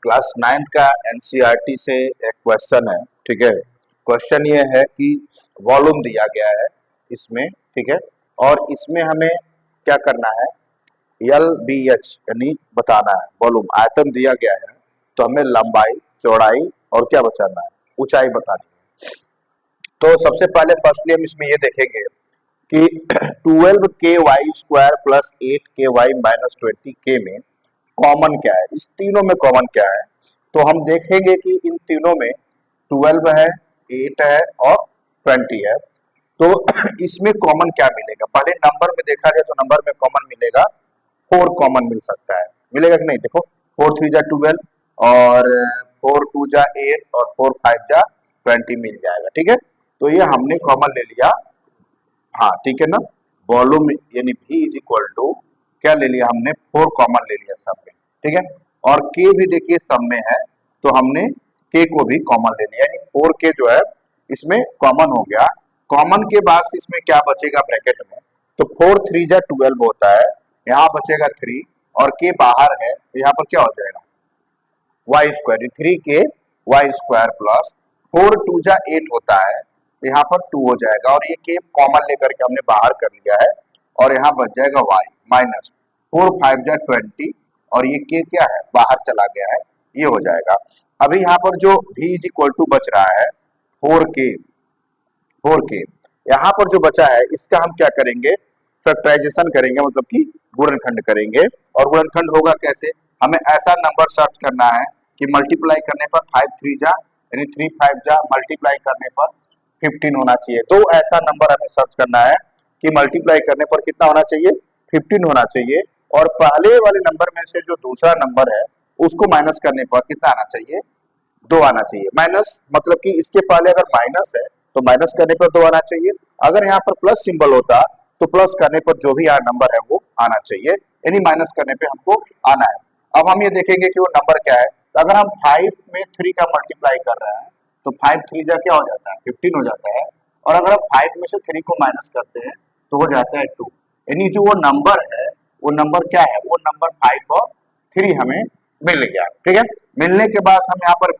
Class 9 का NCERT से एक क्वेश्चन है। ठीक है, क्वेश्चन ये है कि वॉल्यूम दिया गया है इसमें। ठीक है, और इसमें हमें क्या करना है, एल बी एच यानी बताना है। वॉल्यूम आयतन दिया गया है तो हमें लंबाई, चौड़ाई और क्या बताना है, ऊंचाई बतानी है। तो सबसे पहले फर्स्टली हम इसमें ये देखेंगे कि 12 k y² plus 8 k y minus 20 k में कॉमन क्या है, इस तीनों में कॉमन क्या है। तो हम देखेंगे कि इन तीनों में 12 है, 8 है और 20 है। तो इसमें कॉमन क्या मिलेगा, पहले नंबर में देखा जाए तो नंबर में कॉमन मिलेगा 4 कॉमन मिल सकता है। मिलेगा कि नहीं, देखो 4 3 जा 12 और 4 2 जा 8 और 4 5 जा 20 मिल जाएगा। ठीक है, तो ये हमने कॉमन ले लिया। हाँ ठीक है ना, वॉल्यूम यानी V इज इक्वल टू क्या ले लिया हमने, 4 कॉमन ले लिया सब में। ठीक है, और K भी देखिए सब में है तो हमने K को भी कॉमन ले लिया, यानी 4K जो है इसमें कॉमन हो गया। कॉमन के बाद से इसमें क्या बचेगा ब्रैकेट में, तो 4 3 जा 12 होता है, यहाँ बचेगा 3 और K बाहर है तो यहाँ पर क्या हो जाएगा y², 3K y² प्लस 4 2 जा 8 होता है तो यहाँ पर 2 हो जाएगा और ये K कॉमन लेकर के हमने बाहर कर लिया है और यहाँ बच जाएगा y माइनस 4 5 जा 20 और ये K क्या है, बाहर चला गया है, ये हो जाएगा। अभी यहाँ पर जो V इज इक्वल टू बच रहा है 4K यहाँ पर जो बचा है इसका हम क्या करेंगे, फैक्टराइजेशन करेंगे, मतलब कि गुणनखंड करेंगे। और गुणनखंड होगा कैसे, हमें ऐसा नंबर सर्च करना है कि मल्टीप्लाई करने पर 5 3 जा यानी 3 5 जा मल्टीप्लाई करने पर 15 होना चाहिए। तो ऐसा नंबर हमें सर्च करना है कि मल्टीप्लाई करने पर कितना होना चाहिए, 15 होना चाहिए। और पहले वाले नंबर में से जो दूसरा नंबर है उसको माइनस करने पर कितना आना चाहिए, 2 आना चाहिए। माइनस मतलब कि इसके पहले अगर माइनस है तो माइनस करने पर 2 आना चाहिए, अगर यहाँ पर प्लस सिंबल होता तो प्लस करने पर जो भी नंबर है वो आना चाहिए, यानी माइनस करने पे हमको आना है। अब हम ये देखेंगे कि वो नंबर क्या है। तो अगर हम 5 में 3 का मल्टीप्लाई कर रहे हैं तो 5 3 जा क्या हो जाता है, 15 हो जाता है। और अगर हम 5 में से 3 को माइनस करते हैं तो हो जाता है 2, यानी जो वो नंबर है वो नंबर क्या है, वो नंबर 5 और 3 हमें मिल गया। ठीक है, मिलने के बाद हम यहाँ पर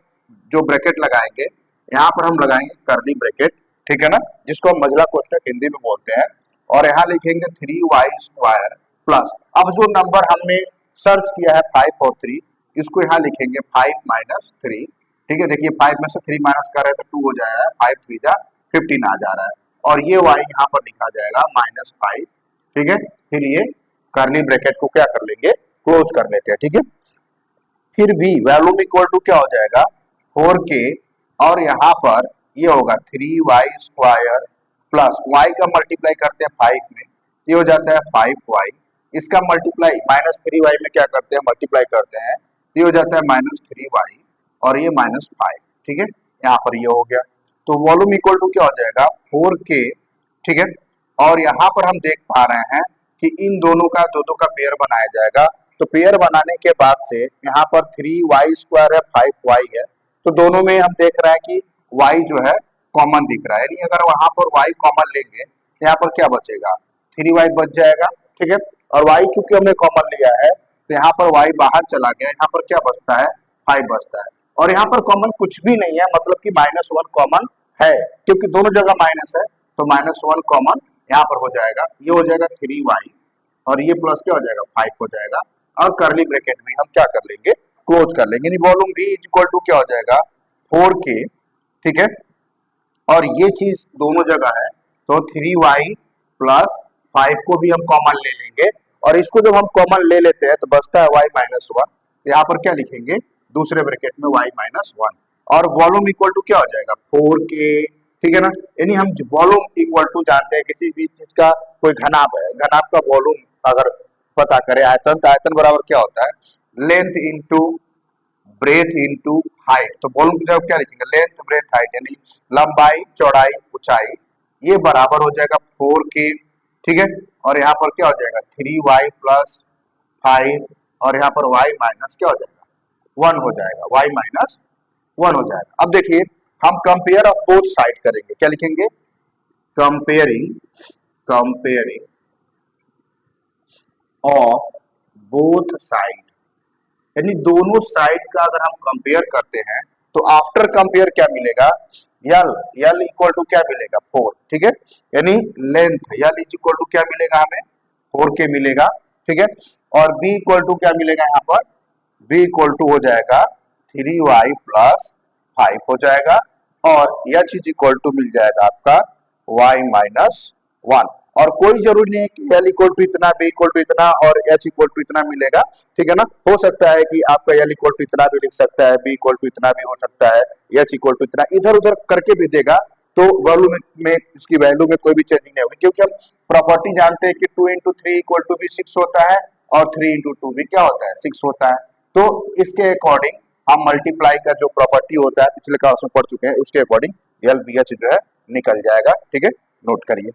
जो ब्रैकेट लगाएंगे, यहाँ पर हम लगाएंगे कर्ली ब्रैकेट। ठीक है ना, जिसको हम मझला कोष्ठक हिंदी में बोलते हैं। और यहाँ लिखेंगे 3y² प्लस, अब जो नंबर हमने सर्च किया है 5 और 3, इसको यहाँ लिखेंगे 5 माइनस 3। ठीक है, देखिए 5 में से 3 माइनस कर रहे हैं तो 2 हो जाएगा, 5 3 जा 15 आ जा रहा है और ये y यहाँ पर लिखा जाएगा -5। ठीक है, फिर ये कर्ली ब्रैकेट को क्या कर लेंगे, क्लोज कर लेते हैं। ठीक है, फिर भी वैल्यूम इक्वल टू क्या हो जाएगा 4K और यहाँ पर ये होगा 3y² प्लस y का मल्टीप्लाई करते हैं 5 में, ये हो जाता है 5y। इसका मल्टीप्लाई -3y में क्या करते हैं, मल्टीप्लाई करते हैं, ये हो जाता है -3y और ये -5। ठीक है, यहाँ पर ये हो गया। तो वॉल्यूम इक्वल टू क्या हो जाएगा 4K। ठीक है, और यहाँ पर हम देख पा रहे हैं कि इन दोनों का दो का पेयर बनाया जाएगा। तो पेयर बनाने के बाद से यहाँ पर 3y² है, 5y है, तो दोनों में हम देख रहे हैं कि y जो है कॉमन दिख रहा है, यानी अगर वहां पर y कॉमन लेंगे तो यहाँ पर क्या बचेगा, 3y बच जाएगा। ठीक है, और y चूंकि हमने कॉमन लिया है तो यहाँ पर y बाहर चला गया, यहाँ पर क्या बचता है, 5 बचता है। और यहाँ पर कॉमन कुछ भी नहीं है, मतलब कि -1 कॉमन है, क्योंकि दोनों जगह माइनस है तो -1 कॉमन यहाँ पर हो जाएगा, ये हो जाएगा 3y और ये प्लस क्या हो जाएगा 5 हो जाएगा। और कर्ली ब्रैकेट में हम क्या कर लेंगे, क्लोज कर लेंगे, यानी volume V is equal to क्या हो जाएगा 4K। ठीक है, और ये चीज दोनों जगह है तो 3y प्लस 5 को भी हम कॉमन ले लेंगे और इसको जब हम कॉमन ले लेते हैं तो बचता है y -1। यहाँ पर क्या लिखेंगे, दूसरे ब्रैकेट में y -1 और वॉल्यूम इक्वल टू क्या हो जाएगा 4K। ठीक है ना, यानी हम वॉल्यूम इक्वल टू जानते हैं किसी भी चीज का, कोई घनाभ है, घनाभ का वॉल्यूम अगर पता करें आयतन, तो आयतन बराबर क्या होता है, length into breadth into height. तो वॉल्यूम की जगह क्या लिखेंगे, लेंथ ब्रेथ हाइट, यानी लंबाई चौड़ाई ऊंचाई, ये बराबर हो जाएगा 4K। ठीक है, और यहाँ पर क्या हो जाएगा 3y प्लस 5 और यहाँ पर y माइनस क्या हो जाएगा 1 हो जाएगा, y -1 हो जाएगा। अब देखिए हम कंपेयर ऑफ बोथ साइड करेंगे, क्या लिखेंगे, कंपेयरिंग ऑफ बोथ साइड। यानी दोनों साइड का अगर हम कंपेयर करते हैं तो आफ्टर कंपेयर क्या मिलेगा, यल यल इक्वल टू क्या मिलेगा 4, ठीक है। यानी length L is equal to क्या मिलेगा हमें 4k मिलेगा, ठीक है। और b इक्वल टू क्या मिलेगा यहाँ पर, b इक्वल टू हो जाएगा 3y प्लस 5 हो जाएगा, और h इज इक्वल टू मिल जाएगा आपका y माइनस 1। और कोई जरूरी नहीं है कि l इक्वल टू इतना, b इक्वल टू इतना और h इक्वल टू इतना मिलेगा, ठीक है ना। हो सकता है कि आपका l इक्वल टू इतना भी लिख सकता है, b इक्वल टू इतना भी हो सकता है, h इक्वल टू इतना, इधर उधर करके भी देगा तो वैल्यू में इसकी वैल्यू में कोई भी चेंजिंग नहीं होगी, क्योंकि हम प्रॉपर्टी जानते हैं कि 2 इंटू 3 इक्वल टू भी 6 होता है और 3 इंटू 2 भी क्या होता है 6 होता है। तो इसके अकॉर्डिंग हम मल्टीप्लाई का जो प्रॉपर्टी होता है पिछले क्लास में पढ़ चुके हैं, उसके अकॉर्डिंग एल बी एच जो है निकल जाएगा, ठीक है। नोट करिए।